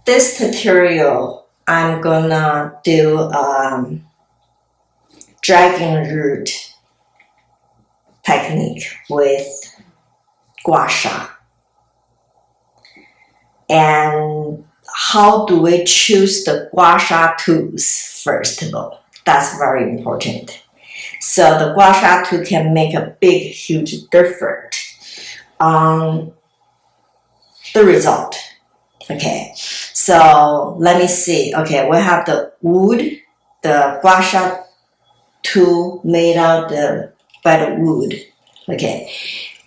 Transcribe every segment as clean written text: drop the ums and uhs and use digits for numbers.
this tutorial, I'm gonna do dragon root technique with Guasha. And how do we choose the Guasha tools first of all? That's very important. So the Guasha tool can make a big, huge difference on the result. Okay, so let me see. Okay, we have the wood, the Guasha tool made out by the wood. Okay,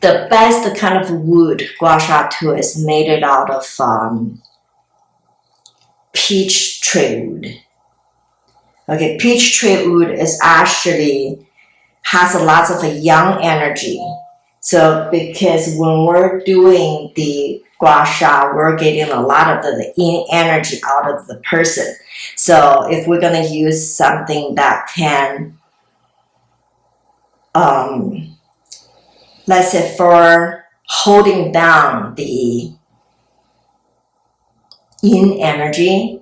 the best kind of wood Guasha tool is made out of peach tree wood. Okay, peach tree wood is actually has lots of young energy. So because when we're doing the Guasha, we're getting a lot of the yin energy out of the person. So if we're gonna use something that can, let's say for holding down the yin energy,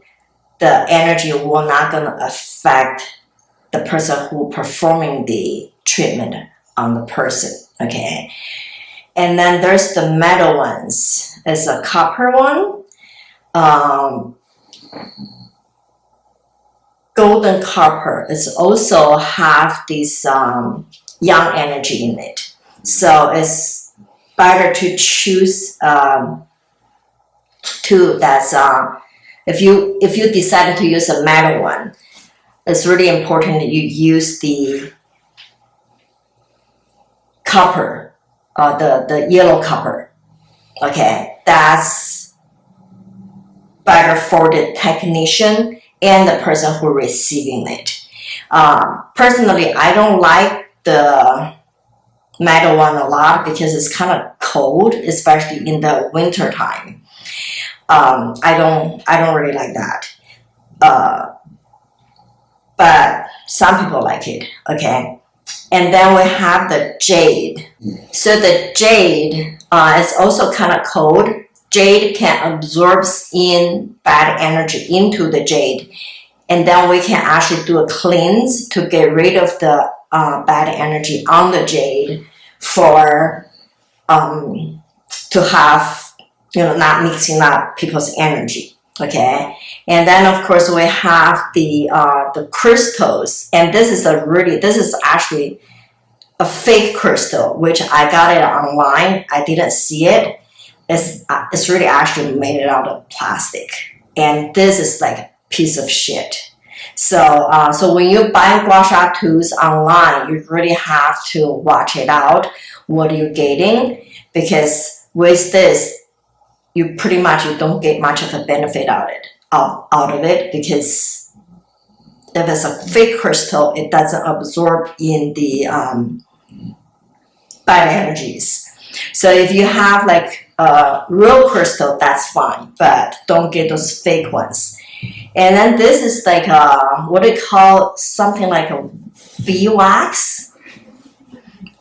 the energy will not gonna affect the person who performing the treatment on the person. Okay, and then there's the metal ones. It's a copper one, golden copper. It's also have this young energy in it. So it's better to choose tool that's if you decide to use a metal one, it's really important that you use the copper, the yellow copper. Okay, that's better for the technician and the person who receiving it. Personally, I don't like the metal one a lot because it's kind of cold, especially in the winter time. I don't really like that. But some people like it. Okay. And then we have the jade. So the jade is also kind of cold. Jade can absorb in bad energy into the jade. And then we can actually do a cleanse to get rid of the bad energy on the jade for to have, not mixing up people's energy. Okay. And then of course we have the crystals, and this is actually a fake crystal, which I got it online. I didn't see it. It's really actually made out of plastic, and this is like a piece of shit. So when you buy Guasha tools online, you really have to watch it out. What are you getting? Because with this, you don't get much of a benefit out of it, because if it's a fake crystal, it doesn't absorb in the bad energies. So if you have like a real crystal, that's fine, but don't get those fake ones. And then this is like what they call something like a beeswax,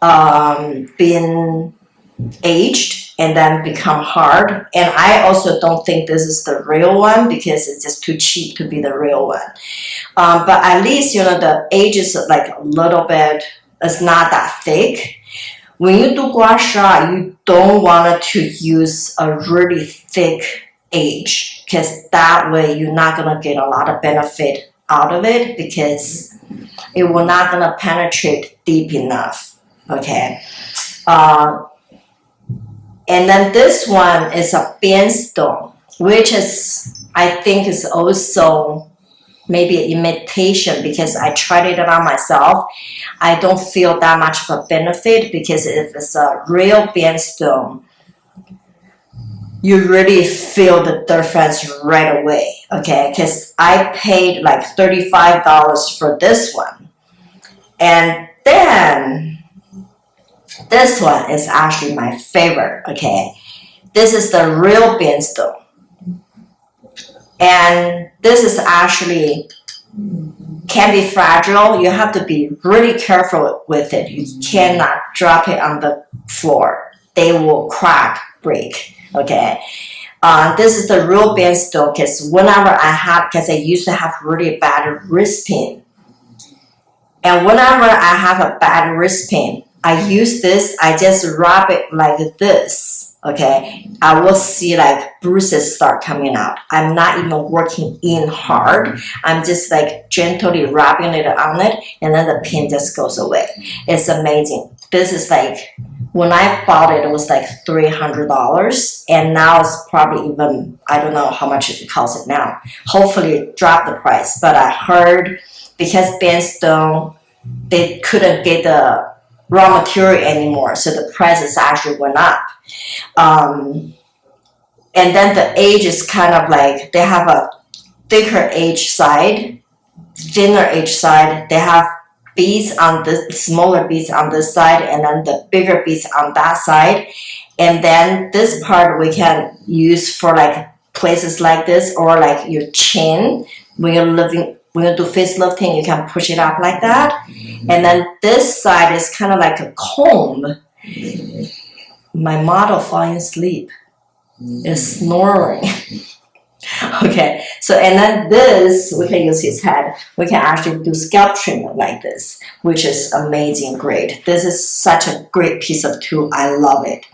been aged and then become hard. And I also don't think this is the real one because it's just too cheap to be the real one. But at least, the age is like a little bit, it's not that thick. When you do Guasha, you don't want to use a really thick age, because that way you're not going to get a lot of benefit out of it, because it will not going to penetrate deep enough. Okay. And then this one is a bandstone, which is, I think, is also maybe an imitation, because I tried it on myself. I don't feel that much of a benefit, because if it's a real bandstone, you really feel the difference right away. Okay, because I paid like $35 for this one, and then this one is actually my favorite. Okay, this is the real bandstone, and this is actually can be fragile. You have to be really careful with it. You cannot drop it on the floor. They will crack, break. Okay, This is the real band-stone because because I used to have really bad wrist pain. And whenever I have a bad wrist pain, I use this, I just rub it like this, okay? I will see like bruises start coming out. I'm not even working in hard. I'm just like gently rubbing it on it, and then the pain just goes away. It's amazing. This is like, when I bought it, it was like $300, and now it's probably even, I don't know how much it costs it now. Hopefully it dropped the price, but I heard because bandstone, they couldn't get the raw material anymore, so the prices actually went up. And then the edge is kind of like, they have a thicker edge side, thinner edge side. They have beads on the smaller beads on this side, and then the bigger beads on that side. And then this part we can use for like places like this, or like your chin when you do facelifting, you can push it up like that. And then this side is kind of like a comb. My model falling asleep is snoring. Okay, so and then this, we can use his head. We can actually do scalp treatment like this, which is amazing, great. This is such a great piece of tool. I love it.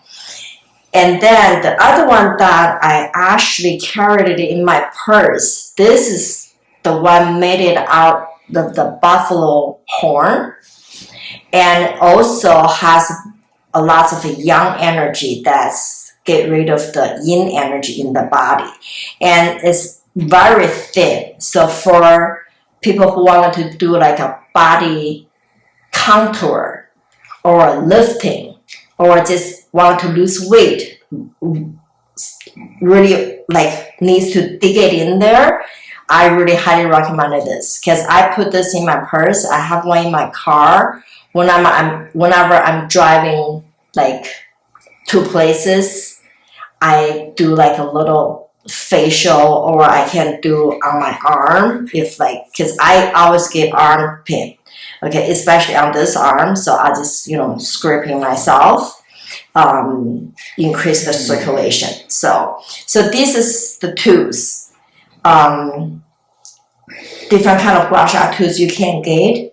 And then the other one that I actually carried it in my purse. This is the one made it out of the buffalo horn, and also has a lot of yang energy that's get rid of the yin energy in the body, and it's very thin. So for people who wanted to do like a body contour or lifting, or just want to lose weight, really like needs to dig it in there, I really highly recommend this because I put this in my purse. I have one in my car whenever I'm driving like to places. I do like a little facial, or I can do on my arm if like, because I always get arm pain, okay, especially on this arm. So I just scraping myself, increase the circulation. So this is the tools. Different kind of guasha tools you can get,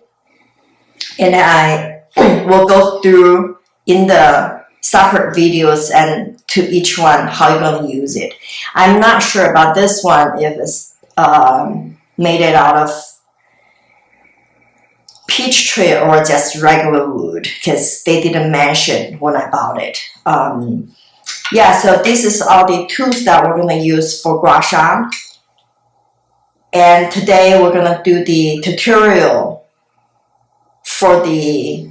and I will go through in the separate videos and to each one how you're going to use it. I'm not sure about this one if it's made it out of peach tree or just regular wood, because they didn't mention when I bought it. Yeah, so this is all the tools that we're going to use for guasha. And today we're going to do the tutorial for the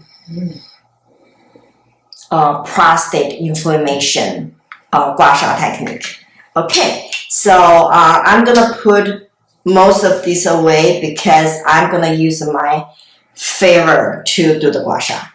prostate inflammation guasha technique. Okay, so I'm going to put most of these away because I'm going to use my favorite to do the guasha.